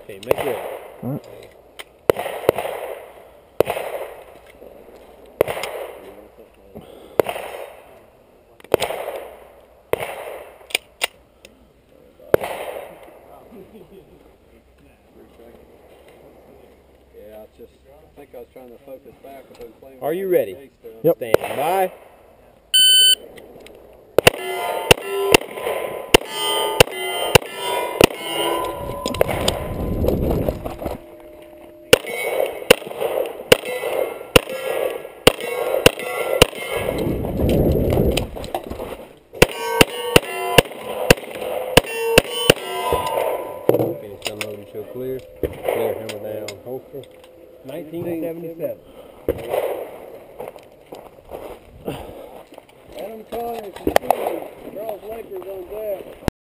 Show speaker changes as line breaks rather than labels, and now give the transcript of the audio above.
Okay, make it.
All right.
Yeah, I think I was trying to focus back.
Are you ready?
Yep.
Stand by. Finish unloading, show clear. Clear, hammer down, holster. 1977.
Adam Connors, Charles Lakers on deck.